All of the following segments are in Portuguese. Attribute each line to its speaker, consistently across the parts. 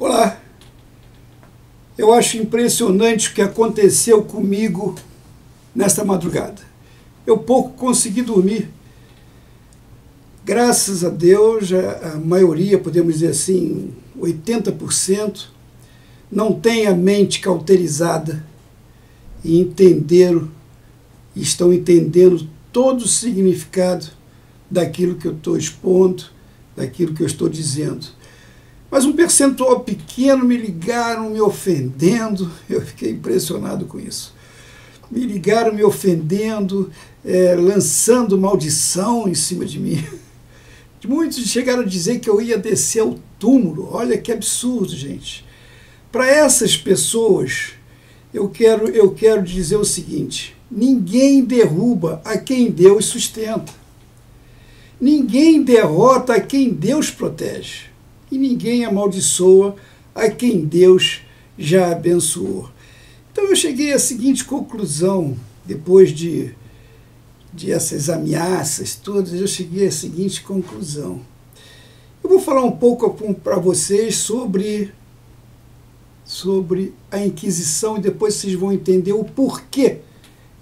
Speaker 1: Olá, eu acho impressionante o que aconteceu comigo nesta madrugada. Eu pouco consegui dormir. Graças a Deus, a maioria, podemos dizer assim, 80%, não tem a mente cauterizada e estão entendendo todo o significado daquilo que eu estou expondo, daquilo que eu estou dizendo. Mas um percentual pequeno me ligaram me ofendendo, eu fiquei impressionado com isso. Me ligaram me ofendendo, lançando maldição em cima de mim. Muitos chegaram a dizer que eu ia descer ao túmulo. Olha que absurdo, gente. Para essas pessoas, eu quero dizer o seguinte: ninguém derruba a quem Deus sustenta. Ninguém derrota a quem Deus protege. E ninguém amaldiçoa a quem Deus já abençoou. Então eu cheguei à seguinte conclusão, depois de essas ameaças todas, eu cheguei à seguinte conclusão. Eu vou falar um pouco para vocês sobre a Inquisição e depois vocês vão entender o porquê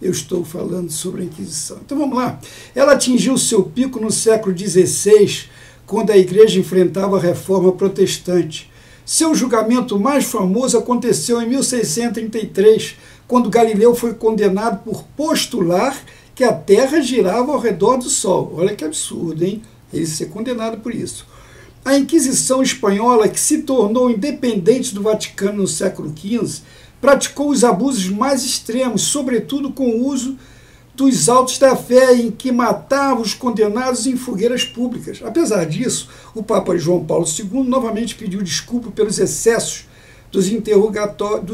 Speaker 1: eu estou falando sobre a Inquisição. Então vamos lá. Ela atingiu seu pico no século XVI, quando a Igreja enfrentava a Reforma Protestante. Seu julgamento mais famoso aconteceu em 1633, quando Galileu foi condenado por postular que a Terra girava ao redor do Sol. Olha que absurdo, hein? Ele ser condenado por isso. A Inquisição espanhola, que se tornou independente do Vaticano no século XV, praticou os abusos mais extremos, sobretudo com o uso dos autos da fé, em que matava os condenados em fogueiras públicas. Apesar disso, o Papa João Paulo II novamente pediu desculpa pelos excessos dos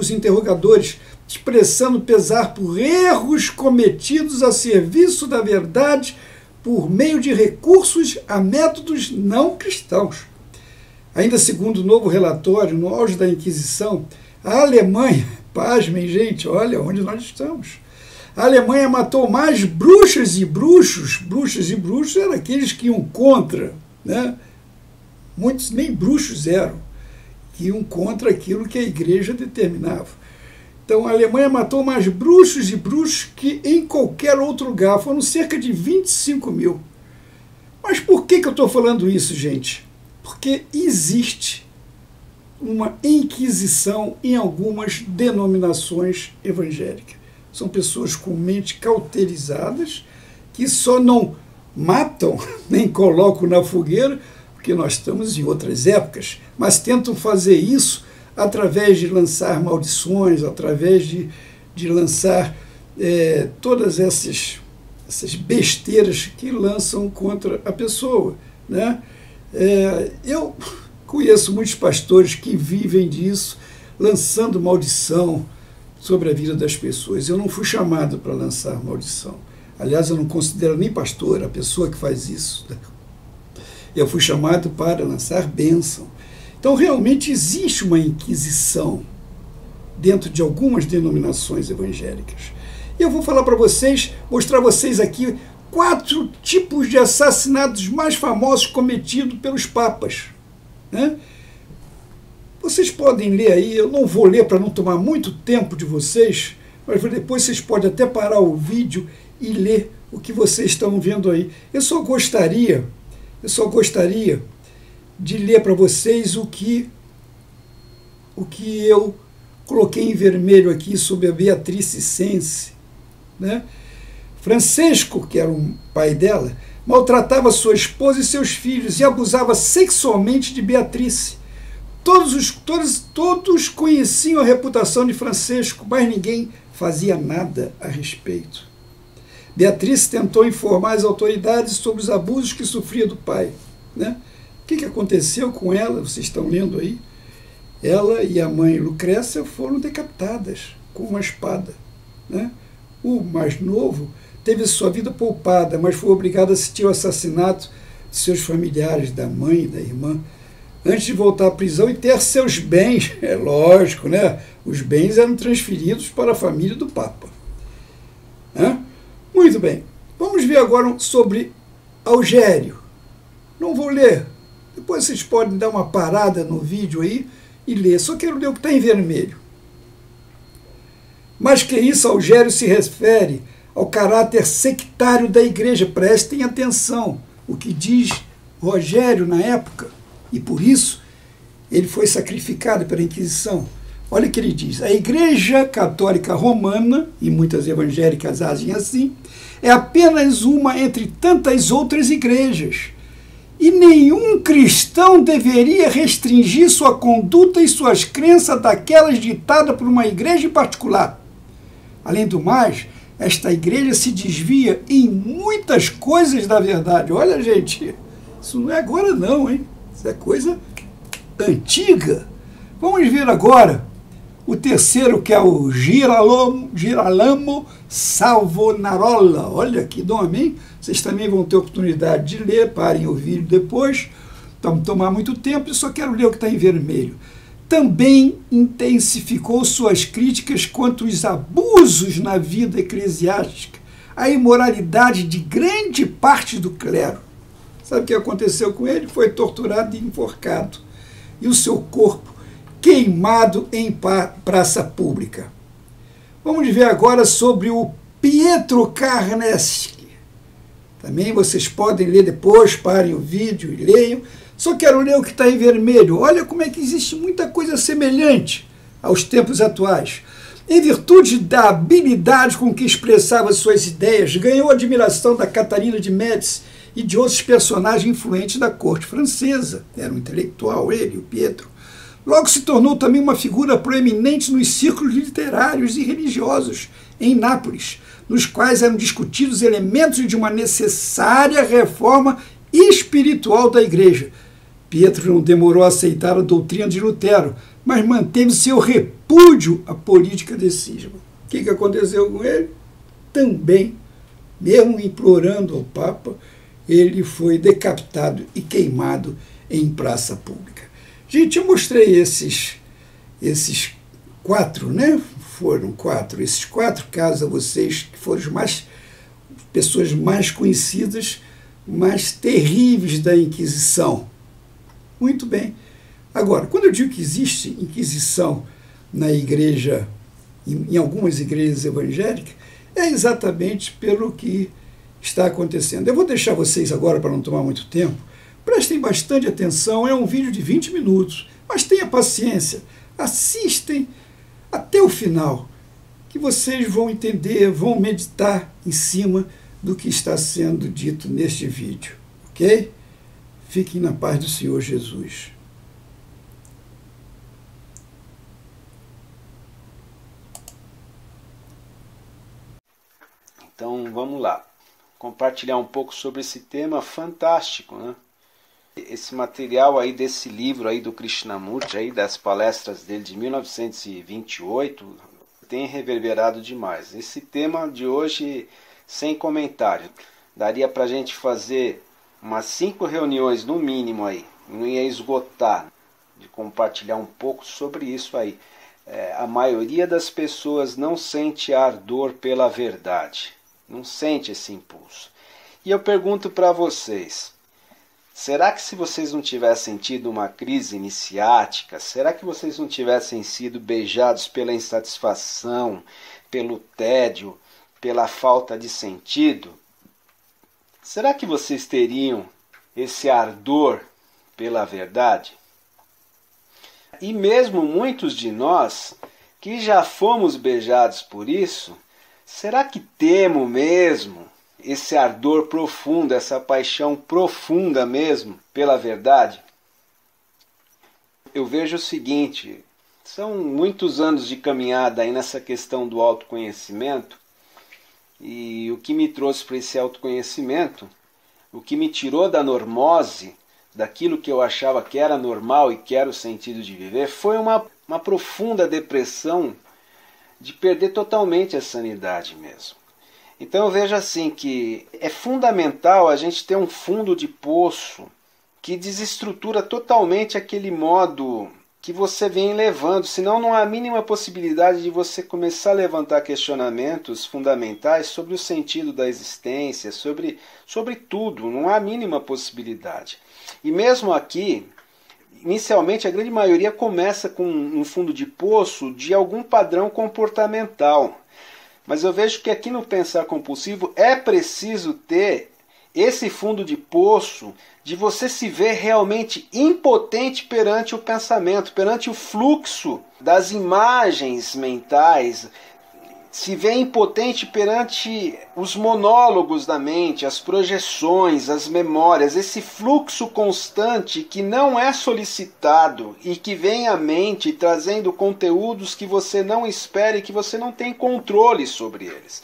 Speaker 1: interrogadores, expressando pesar por erros cometidos a serviço da verdade por meio de recursos a métodos não cristãos. Ainda segundo o novo relatório, no auge da Inquisição, a Alemanha, pasmem gente, olha onde nós estamos, a Alemanha matou mais bruxas e bruxos eram aqueles que iam contra, né? Muitos nem bruxos eram, que iam contra aquilo que a igreja determinava. Então a Alemanha matou mais bruxos e bruxos que em qualquer outro lugar, foram cerca de 25 mil. Mas por que eu estou falando isso, gente? Porque existe uma inquisição em algumas denominações evangélicas. São pessoas com mente cauterizadas, que só não matam, nem colocam na fogueira, porque nós estamos em outras épocas, mas tentam fazer isso através de lançar maldições, através de lançar todas essas besteiras que lançam contra a pessoa, né? Eu conheço muitos pastores que vivem disso, lançando maldição sobre a vida das pessoas. Eu não fui chamado para lançar maldição. Aliás, eu não considero nem pastor a pessoa que faz isso. Eu fui chamado para lançar bênção. Então, realmente existe uma inquisição dentro de algumas denominações evangélicas. E eu vou falar para vocês, mostrar a vocês aqui 4 tipos de assassinatos mais famosos cometidos pelos papas, né? Vocês podem ler aí, eu não vou ler para não tomar muito tempo de vocês, mas depois vocês podem até parar o vídeo e ler o que vocês estão vendo aí. Eu só gostaria de ler para vocês o que eu coloquei em vermelho aqui sobre a Beatriz Cenci, né? Francesco, que era o pai dela, maltratava sua esposa e seus filhos e abusava sexualmente de Beatriz. Todos conheciam a reputação de Francesco, mas ninguém fazia nada a respeito. Beatriz tentou informar as autoridades sobre os abusos que sofria do pai, né? O que aconteceu com ela? Vocês estão lendo aí? Ela e a mãe Lucrécia foram decapitadas com uma espada, né? O mais novo teve sua vida poupada, mas foi obrigado a assistir ao assassinato de seus familiares, da mãe e da irmã, antes de voltar à prisão e ter seus bens, é lógico, né? Os bens eram transferidos para a família do Papa. Muito bem, vamos ver agora sobre Algério. Não vou ler, depois vocês podem dar uma parada no vídeo aí e ler. Só quero ler o que está em vermelho. Mas que isso, Algério, se refere ao caráter sectário da igreja. Prestem atenção o que diz Rogério na época, e por isso ele foi sacrificado pela Inquisição. Olha o que ele diz: a Igreja Católica Romana, e muitas evangélicas agem assim, é apenas uma entre tantas outras igrejas. E nenhum cristão deveria restringir sua conduta e suas crenças daquelas ditadas por uma igreja em particular. Além do mais, esta igreja se desvia em muitas coisas da verdade. Olha, gente, isso não é agora não, hein? Isso é coisa antiga. Vamos ver agora o terceiro, que é o Girolamo Savonarola. Olha que nome, hein? Vocês também vão ter oportunidade de ler, parem o vídeo depois. Não tomar muito tempo, eu só quero ler o que está em vermelho. Também intensificou suas críticas contra os abusos na vida eclesiástica, a imoralidade de grande parte do clero. Sabe o que aconteceu com ele? Foi torturado e enforcado, e o seu corpo queimado em praça pública. Vamos ver agora sobre o Pietro Carneschi. Também vocês podem ler depois, parem o vídeo e leiam. Só quero ler o que está em vermelho. Olha como é que existe muita coisa semelhante aos tempos atuais. Em virtude da habilidade com que expressava suas ideias, ganhou a admiração da Catarina de Médici e de outros personagens influentes da corte francesa. Era um intelectual ele, o Pietro. Logo se tornou também uma figura proeminente nos círculos literários e religiosos em Nápoles, nos quais eram discutidos elementos de uma necessária reforma espiritual da igreja. Pietro não demorou a aceitar a doutrina de Lutero, mas manteve seu repúdio à política de cisma. O que aconteceu com ele? Também, mesmo implorando ao Papa, ele foi decapitado e queimado em praça pública. Gente, eu mostrei esses quatro, né? Foram quatro. Esses quatro casos a vocês, que foram as pessoas mais conhecidas, mais terríveis da Inquisição. Muito bem. Agora, quando eu digo que existe Inquisição na igreja, em algumas igrejas evangélicas, é exatamente pelo que está acontecendo. Eu vou deixar vocês agora, para não tomar muito tempo, prestem bastante atenção, é um vídeo de 20 minutos, mas tenha paciência, assistem até o final, que vocês vão entender, vão meditar em cima do que está sendo dito neste vídeo, ok? Fiquem na paz do Senhor Jesus.
Speaker 2: Então vamos lá, compartilhar um pouco sobre esse tema fantástico, né? Esse material aí desse livro aí do Krishnamurti, aí das palestras dele de 1928, tem reverberado demais. Esse tema de hoje, sem comentário, daria para a gente fazer umas 5 reuniões no mínimo aí, não ia esgotar de compartilhar um pouco sobre isso aí. A maioria das pessoas não sente ardor pela verdade, não sente esse impulso. E eu pergunto para vocês, será que se vocês não tivessem tido uma crise iniciática, será que vocês não tivessem sido beijados pela insatisfação, pelo tédio, pela falta de sentido, será que vocês teriam esse ardor pela verdade? E mesmo muitos de nós, que já fomos beijados por isso, será que temos mesmo esse ardor profundo, essa paixão profunda mesmo pela verdade? Eu vejo o seguinte, são muitos anos de caminhada aí nessa questão do autoconhecimento, e o que me trouxe para esse autoconhecimento, o que me tirou da normose, daquilo que eu achava que era normal e que era o sentido de viver, foi uma profunda depressão de perder totalmente a sanidade mesmo. Então eu vejo assim que é fundamental a gente ter um fundo de poço que desestrutura totalmente aquele modo que você vem levando, senão não há a mínima possibilidade de você começar a levantar questionamentos fundamentais sobre o sentido da existência, sobre tudo, não há a mínima possibilidade. E mesmo aqui, inicialmente a grande maioria começa com um fundo de poço de algum padrão comportamental. Mas eu vejo que aqui no pensar compulsivo é preciso ter esse fundo de poço de você se ver realmente impotente perante o pensamento, perante o fluxo das imagens mentais, se vê impotente perante os monólogos da mente, as projeções, as memórias, esse fluxo constante que não é solicitado e que vem à mente trazendo conteúdos que você não espera e que você não tem controle sobre eles.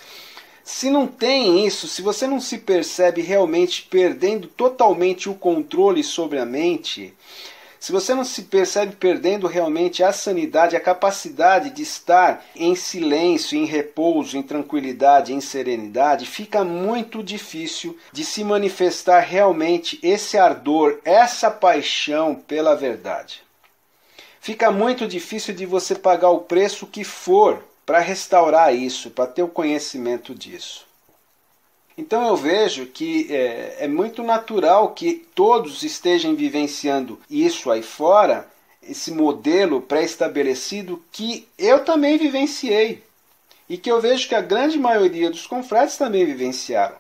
Speaker 2: Se não tem isso, se você não se percebe realmente perdendo totalmente o controle sobre a mente, se você não se percebe perdendo realmente a sanidade, a capacidade de estar em silêncio, em repouso, em tranquilidade, em serenidade, fica muito difícil de se manifestar realmente esse ardor, essa paixão pela verdade. Fica muito difícil de você pagar o preço que for para restaurar isso, para ter o conhecimento disso. Então eu vejo que é muito natural que todos estejam vivenciando isso aí fora, esse modelo pré-estabelecido que eu também vivenciei e que eu vejo que a grande maioria dos confrades também vivenciaram.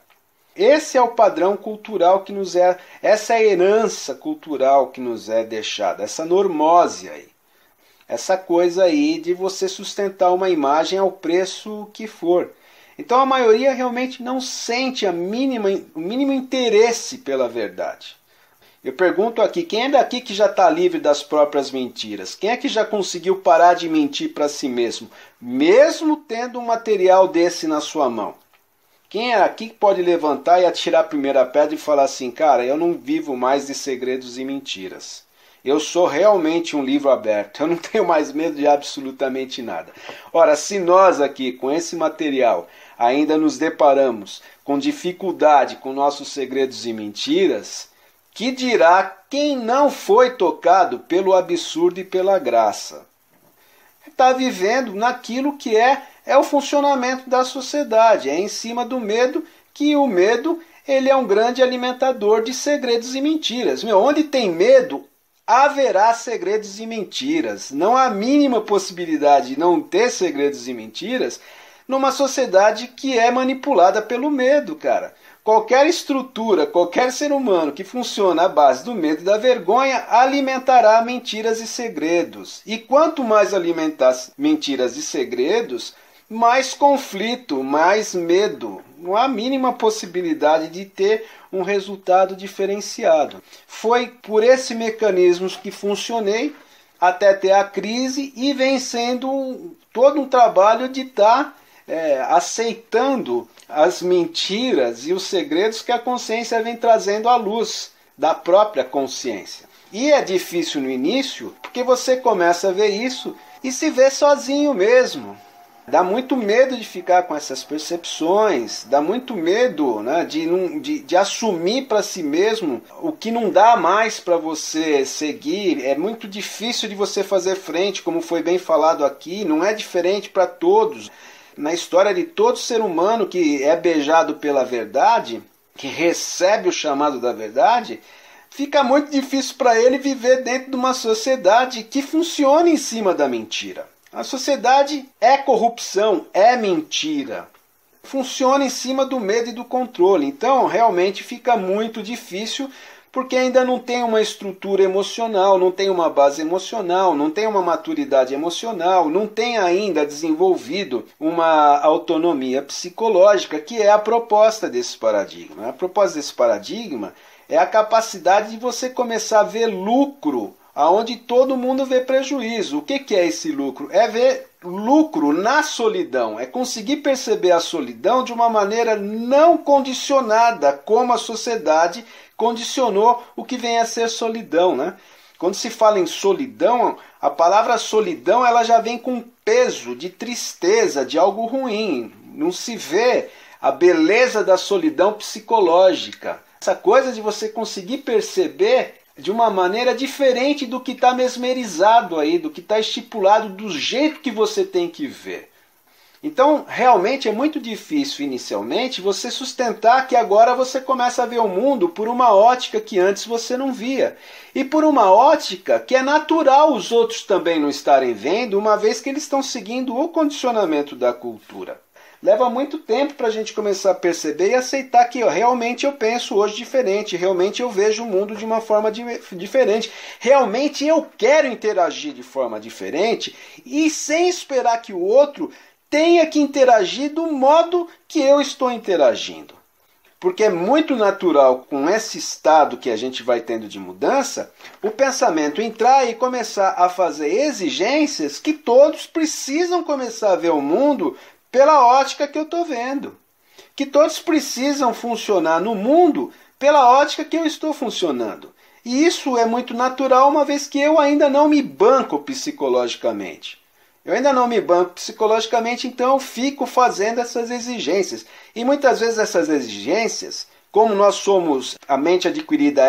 Speaker 2: Esse é o padrão cultural que nos é, essa é a herança cultural que nos é deixada, essa normose aí. Essa coisa aí de você sustentar uma imagem ao preço que for. Então a maioria realmente não sente o mínimo interesse pela verdade. Eu pergunto aqui, quem é daqui que já está livre das próprias mentiras? Quem é que já conseguiu parar de mentir para si mesmo, mesmo tendo um material desse na sua mão? Quem é aqui que pode levantar e atirar a primeira pedra e falar assim, cara, eu não vivo mais de segredos e mentiras. Eu sou realmente um livro aberto, eu não tenho mais medo de absolutamente nada. Ora, se nós aqui, com esse material, ainda nos deparamos com dificuldade com nossos segredos e mentiras, que dirá quem não foi tocado pelo absurdo e pela graça? Está vivendo naquilo que é o funcionamento da sociedade, é em cima do medo, que o medo ele é um grande alimentador de segredos e mentiras. Onde tem medo, haverá segredos e mentiras. Não há a mínima possibilidade de não ter segredos e mentiras numa sociedade que é manipulada pelo medo, cara. Qualquer estrutura, qualquer ser humano que funciona à base do medo e da vergonha alimentará mentiras e segredos. E quanto mais alimentar mentiras e segredos, mais conflito, mais medo. Não há a mínima possibilidade de ter um resultado diferenciado. Foi por esse mecanismo que funcionei até ter a crise e vencendo todo um trabalho de estar aceitando as mentiras e os segredos que a consciência vem trazendo à luz da própria consciência. E é difícil no início, porque você começa a ver isso e se vê sozinho mesmo. Dá muito medo de ficar com essas percepções, dá muito medo, né, de assumir para si mesmo o que não dá mais para você seguir. É muito difícil de você fazer frente, como foi bem falado aqui, não é diferente para todos. Na história de todo ser humano que é beijado pela verdade, que recebe o chamado da verdade, fica muito difícil para ele viver dentro de uma sociedade que funciona em cima da mentira. A sociedade é corrupção, é mentira. Funciona em cima do medo e do controle. Então, realmente fica muito difícil porque ainda não tem uma estrutura emocional, não tem uma base emocional, não tem uma maturidade emocional, não tem ainda desenvolvido uma autonomia psicológica, que é a proposta desse paradigma. A proposta desse paradigma é a capacidade de você começar a ver lucro aonde todo mundo vê prejuízo. O que é esse lucro? É ver lucro na solidão, é conseguir perceber a solidão de uma maneira não condicionada, como a sociedade condicionou o que vem a ser solidão, né? Quando se fala em solidão, a palavra solidão ela já vem com peso de tristeza, de algo ruim. Não se vê a beleza da solidão psicológica. Essa coisa de você conseguir perceber de uma maneira diferente do que está mesmerizado aí, do que está estipulado do jeito que você tem que ver. Então, realmente é muito difícil, inicialmente, você sustentar que agora você começa a ver o mundo por uma ótica que antes você não via. E por uma ótica que é natural os outros também não estarem vendo, uma vez que eles estão seguindo o condicionamento da cultura. Leva muito tempo para a gente começar a perceber e aceitar que realmente eu penso hoje diferente, realmente eu vejo o mundo de uma forma diferente, realmente eu quero interagir de forma diferente e sem esperar que o outro tenha que interagir do modo que eu estou interagindo. Porque é muito natural, com esse estado que a gente vai tendo de mudança, o pensamento entrar e começar a fazer exigências que todos precisam começar a ver o mundo pela ótica que eu estou vendo. Que todos precisam funcionar no mundo pela ótica que eu estou funcionando. E isso é muito natural, uma vez que eu ainda não me banco psicologicamente. Eu ainda não me banco psicologicamente, então eu fico fazendo essas exigências. E muitas vezes essas exigências, como nós somos, a mente adquirida,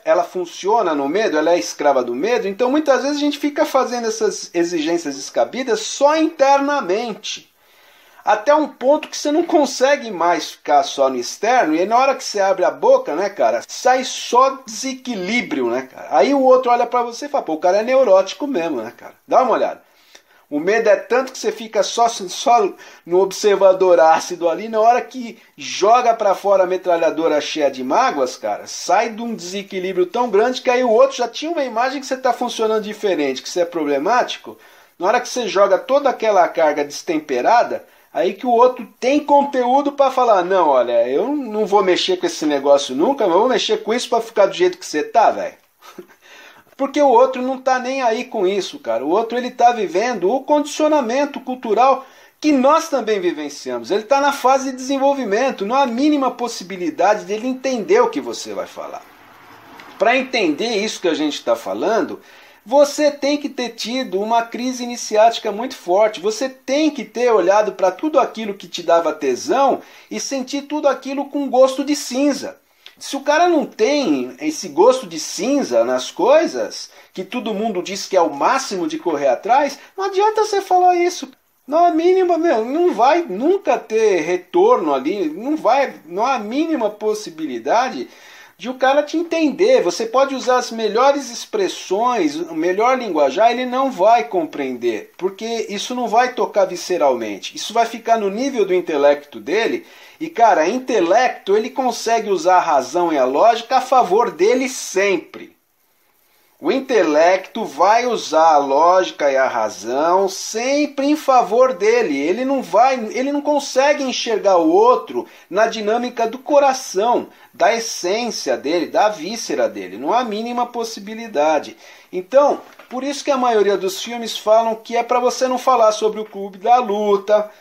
Speaker 2: ela funciona no medo, ela é escrava do medo, então muitas vezes a gente fica fazendo essas exigências descabidas só internamente. Até um ponto que você não consegue mais ficar só no externo, e na hora que você abre a boca, né, cara, sai só desequilíbrio, né, cara. Aí o outro olha pra você e fala, pô, o cara é neurótico mesmo, né, cara. Dá uma olhada. O medo é tanto que você fica só no observador ácido ali, na hora que joga pra fora a metralhadora cheia de mágoas, cara, sai de um desequilíbrio tão grande que aí o outro já tinha uma imagem que você tá funcionando diferente, que você é problemático. Na hora que você joga toda aquela carga destemperada, aí que o outro tem conteúdo para falar, não, olha, eu não vou mexer com esse negócio nunca, mas vou mexer com isso para ficar do jeito que você tá, velho. Porque o outro não tá nem aí com isso, cara. O outro, ele tá vivendo o condicionamento cultural que nós também vivenciamos. Ele tá na fase de desenvolvimento, não há a mínima possibilidade dele entender o que você vai falar. Para entender isso que a gente está falando, você tem que ter tido uma crise iniciática muito forte. Você tem que ter olhado para tudo aquilo que te dava tesão e sentir tudo aquilo com gosto de cinza. Se o cara não tem esse gosto de cinza nas coisas, que todo mundo diz que é o máximo de correr atrás, não adianta você falar isso. Não há mínima, não vai nunca ter retorno ali, não há a mínima possibilidade de o cara te entender. Você pode usar as melhores expressões, o melhor linguajar, ele não vai compreender, porque isso não vai tocar visceralmente. Isso vai ficar no nível do intelecto dele, e cara, intelecto, ele consegue usar a razão e a lógica a favor dele sempre. O intelecto vai usar a lógica e a razão sempre em favor dele. Ele não consegue enxergar o outro na dinâmica do coração, da essência dele, da víscera dele. Não há a mínima possibilidade. Então, por isso que a maioria dos filmes falam que é para você não falar sobre o clube da luta,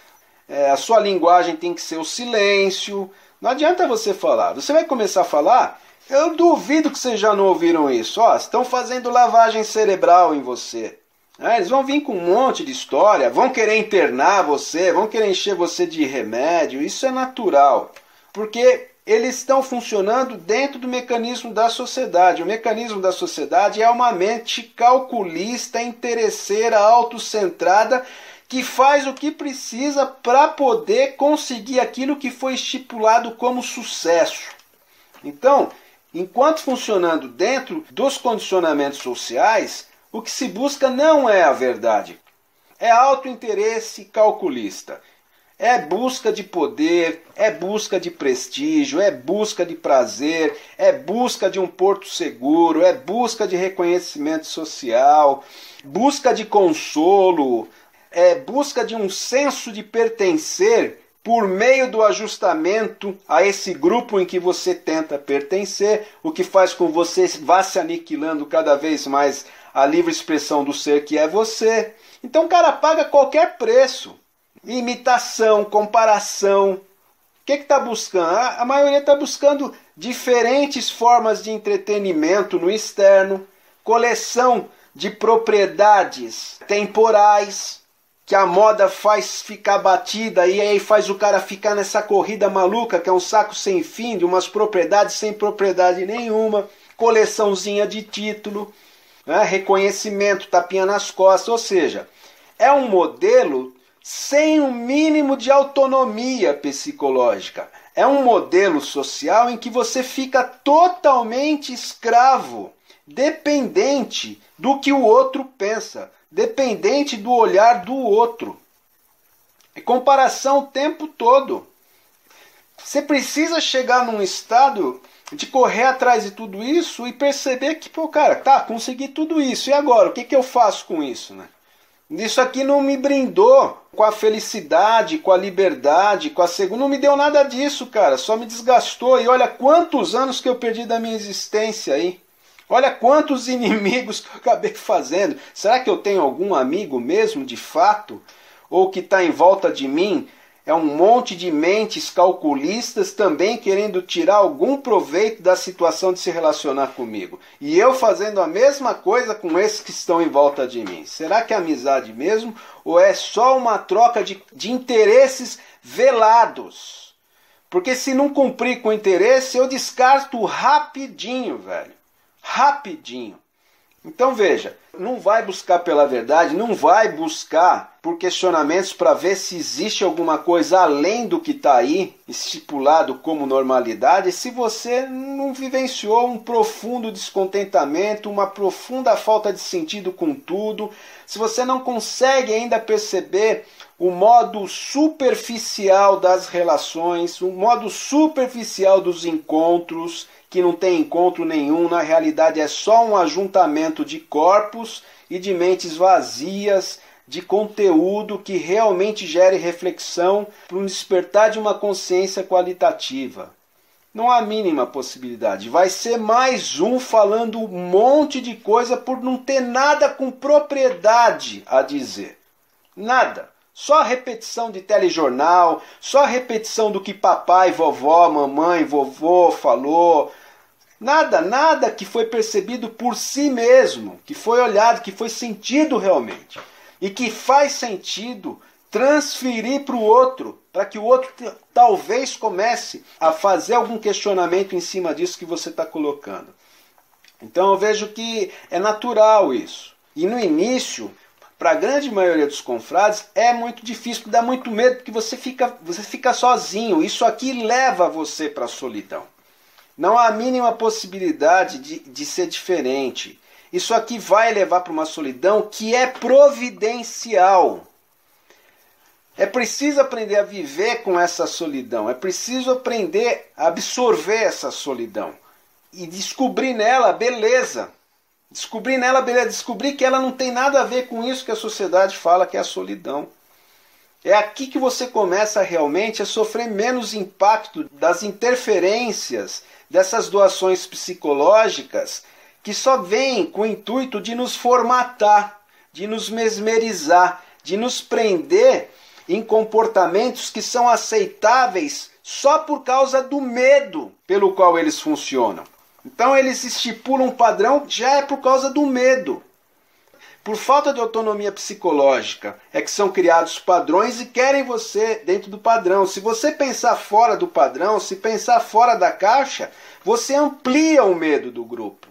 Speaker 2: a sua linguagem tem que ser o silêncio. Não adianta você falar. Você vai começar a falar... Eu duvido que vocês já não ouviram isso. Estão fazendo lavagem cerebral em você. Eles vão vir com um monte de história, vão querer internar você, vão querer encher você de remédio. Isso é natural, porque eles estão funcionando dentro do mecanismo da sociedade. O mecanismo da sociedade é uma mente calculista, interesseira, autocentrada, que faz o que precisa para poder conseguir aquilo que foi estipulado como sucesso. Então, enquanto funcionando dentro dos condicionamentos sociais, o que se busca não é a verdade. É autointeresse calculista. É busca de poder, é busca de prestígio, é busca de prazer, é busca de um porto seguro, é busca de reconhecimento social, busca de consolo, é busca de um senso de pertencer por meio do ajustamento a esse grupo em que você tenta pertencer, o que faz com que você vá se aniquilando cada vez mais a livre expressão do ser que é você. Então o cara paga qualquer preço. Imitação, comparação. O que está buscando? A maioria está buscando diferentes formas de entretenimento no externo, coleção de propriedades temporais, que a moda faz ficar batida e aí faz o cara ficar nessa corrida maluca, que é um saco sem fim, de umas propriedades sem propriedade nenhuma, coleçãozinha de título, né? Reconhecimento, tapinha nas costas, ou seja, é um modelo sem um mínimo de autonomia psicológica. É um modelo social em que você fica totalmente escravo, dependente do que o outro pensa, dependente do olhar do outro. É comparação o tempo todo. Você precisa chegar num estado de correr atrás de tudo isso e perceber que, pô, cara, tá, consegui tudo isso. E agora? O que que eu faço com isso, né? Isso aqui não me brindou com a felicidade, com a liberdade, com a segurança. Não me deu nada disso, cara. Só me desgastou. E olha quantos anos que eu perdi da minha existência aí. Olha quantos inimigos que eu acabei fazendo. Será que eu tenho algum amigo mesmo, de fato? Ou que está em volta de mim é um monte de mentes calculistas também querendo tirar algum proveito da situação de se relacionar comigo. E eu fazendo a mesma coisa com esses que estão em volta de mim. Será que é amizade mesmo? Ou é só uma troca de interesses velados? Porque se não cumprir com o interesse, eu descarto rapidinho, velho. Rapidinho. Então veja, não vai buscar pela verdade, não vai buscar por questionamentos para ver se existe alguma coisa além do que está aí, estipulado como normalidade, se você não vivenciou um profundo descontentamento, uma profunda falta de sentido com tudo, se você não consegue ainda perceber o modo superficial das relações, o modo superficial dos encontros, que não tem encontro nenhum, na realidade é só um ajuntamento de corpos e de mentes vazias, de conteúdo que realmente gere reflexão para um despertar de uma consciência qualitativa. Não há a mínima possibilidade. Vai ser mais um falando um monte de coisa por não ter nada com propriedade a dizer. Nada. Só repetição de telejornal, só repetição do que papai, vovó, mamãe, vovô falou. Nada que foi percebido por si mesmo, que foi olhado, que foi sentido realmente. E que faz sentido transferir para o outro, para que o outro talvez comece a fazer algum questionamento em cima disso que você está colocando. Então eu vejo que é natural isso. E no início, para a grande maioria dos confrades, é muito difícil, dá muito medo, porque você fica sozinho. Isso aqui leva você para a solidão. Não há a mínima possibilidade de ser diferente. Isso aqui vai levar para uma solidão que é providencial. É preciso aprender a viver com essa solidão. É preciso aprender a absorver essa solidão. E descobrir nela a beleza. Descobrir que ela não tem nada a ver com isso que a sociedade fala que é a solidão. É aqui que você começa realmente a sofrer menos impacto das interferências dessas doações psicológicas que só vêm com o intuito de nos formatar, de nos mesmerizar, de nos prender em comportamentos que são aceitáveis só por causa do medo pelo qual eles funcionam. Então eles estipulam um padrão já é por causa do medo. Por falta de autonomia psicológica é que são criados padrões e querem você dentro do padrão. Se você pensar fora do padrão, se pensar fora da caixa, você amplia o medo do grupo.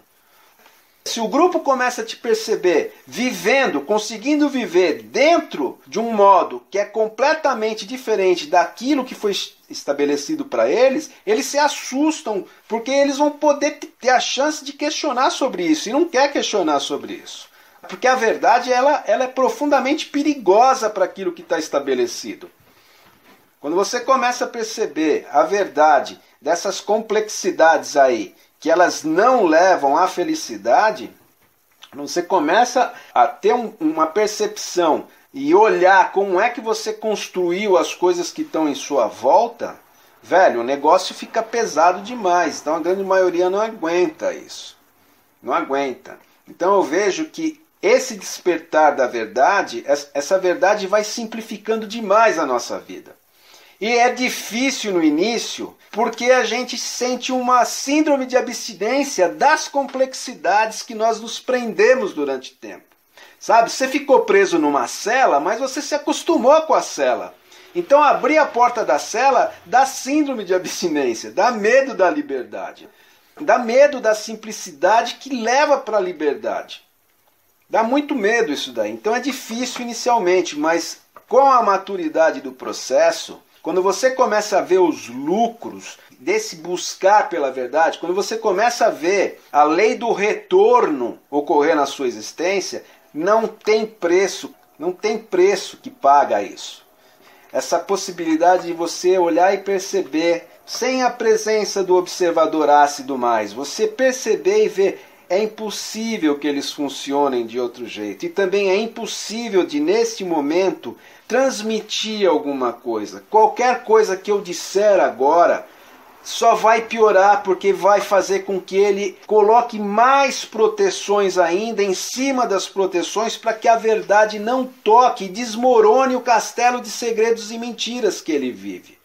Speaker 2: Se o grupo começa a te perceber vivendo, conseguindo viver dentro de um modo que é completamente diferente daquilo que foi estabelecido para eles, eles se assustam, porque eles vão poder ter a chance de questionar sobre isso, e não quer questionar sobre isso. Porque a verdade ela é profundamente perigosa para aquilo que está estabelecido. Quando você começa a perceber a verdade dessas complexidades aí, que elas não levam à felicidade, você começa a ter uma percepção e olhar como é que você construiu as coisas que estão em sua volta, velho, o negócio fica pesado demais. Então a grande maioria não aguenta isso. Não aguenta. Então eu vejo que esse despertar da verdade, essa verdade vai simplificando demais a nossa vida. E é difícil no início, porque a gente sente uma síndrome de abstinência das complexidades que nós nos prendemos durante o tempo. Sabe, você ficou preso numa cela, mas você se acostumou com a cela. Então abrir a porta da cela dá síndrome de abstinência, dá medo da liberdade. Dá medo da simplicidade que leva para a liberdade. Dá muito medo isso daí. Então é difícil inicialmente, mas Com a maturidade do processo, quando você começa a ver os lucros desse buscar pela verdade, quando você começa a ver a lei do retorno ocorrer na sua existência, não tem preço que paga isso. Essa possibilidade de você olhar e perceber, sem a presença do observador ácido mais, você perceber e ver, é impossível que eles funcionem de outro jeito. E também é impossível de, neste momento, transmitir alguma coisa. Qualquer coisa que eu disser agora só vai piorar, porque vai fazer com que ele coloque mais proteções ainda em cima das proteções para que a verdade não toque e desmorone o castelo de segredos e mentiras que ele vive.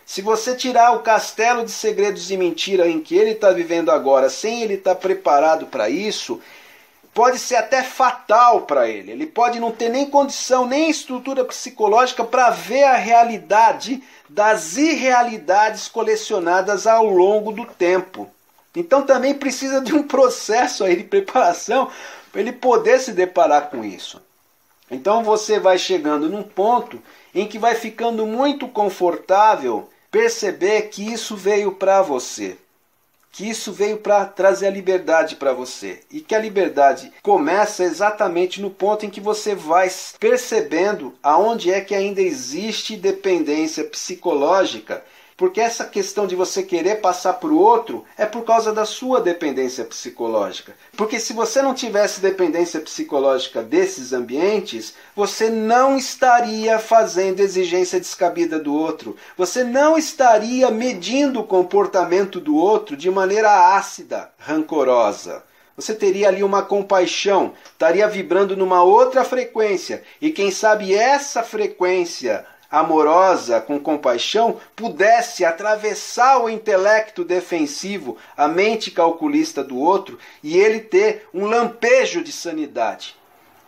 Speaker 2: Se você tirar o castelo de segredos e mentiras em que ele está vivendo agora, sem ele estar preparado para isso, pode ser até fatal para ele. Ele pode não ter nem condição, nem estrutura psicológica para ver a realidade das irrealidades colecionadas ao longo do tempo. Então também precisa de um processo aí de preparação para ele poder se deparar com isso. Então você vai chegando num ponto em que vai ficando muito confortável perceber que isso veio para você. Que isso veio para trazer a liberdade para você. E que a liberdade começa exatamente no ponto em que você vai percebendo aonde é que ainda existe dependência psicológica. Porque essa questão de você querer passar para o outro é por causa da sua dependência psicológica. Porque se você não tivesse dependência psicológica desses ambientes, você não estaria fazendo exigência descabida do outro. Você não estaria medindo o comportamento do outro de maneira ácida, rancorosa. Você teria ali uma compaixão, estaria vibrando numa outra frequência. E quem sabe essa frequência amorosa, com compaixão, pudesse atravessar o intelecto defensivo, a mente calculista do outro, e ele ter um lampejo de sanidade.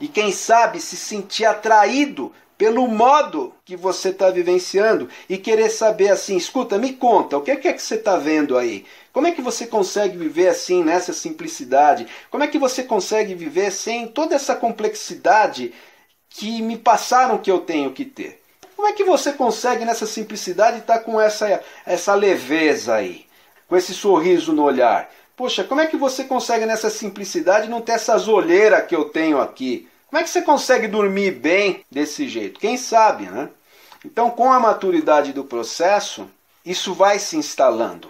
Speaker 2: E quem sabe se sentir atraído pelo modo que você está vivenciando e querer saber assim, escuta, me conta, o que é que você está vendo aí? Como é que você consegue viver assim, nessa simplicidade? Como é que você consegue viver sem toda essa complexidade que me passaram que eu tenho que ter? Como é que você consegue nessa simplicidade estar com essa leveza aí? Com esse sorriso no olhar? Poxa, como é que você consegue nessa simplicidade não ter essas olheiras que eu tenho aqui? Como é que você consegue dormir bem desse jeito? Quem sabe, né? Então, com a maturidade do processo, isso vai se instalando.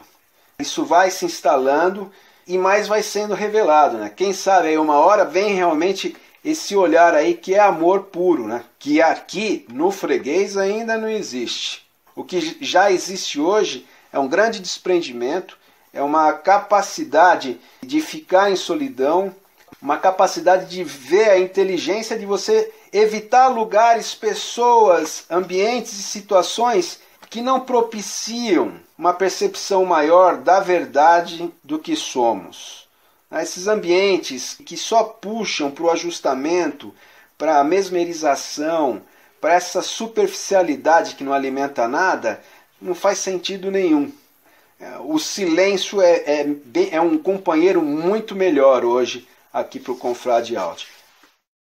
Speaker 2: Isso vai se instalando e mais vai sendo revelado, né? Quem sabe aí uma hora vem realmente esse olhar aí que é amor puro, né? Que aqui no freguês ainda não existe. O que já existe hoje é um grande desprendimento, é uma capacidade de ficar em solidão, uma capacidade de ver a inteligência de você evitar lugares, pessoas, ambientes e situações que não propiciam uma percepção maior da verdade do que somos. Esses ambientes que só puxam para o ajustamento, para a mesmerização, para essa superficialidade que não alimenta nada, não faz sentido nenhum. O silêncio é um companheiro muito melhor hoje aqui para o Confrade Áudio.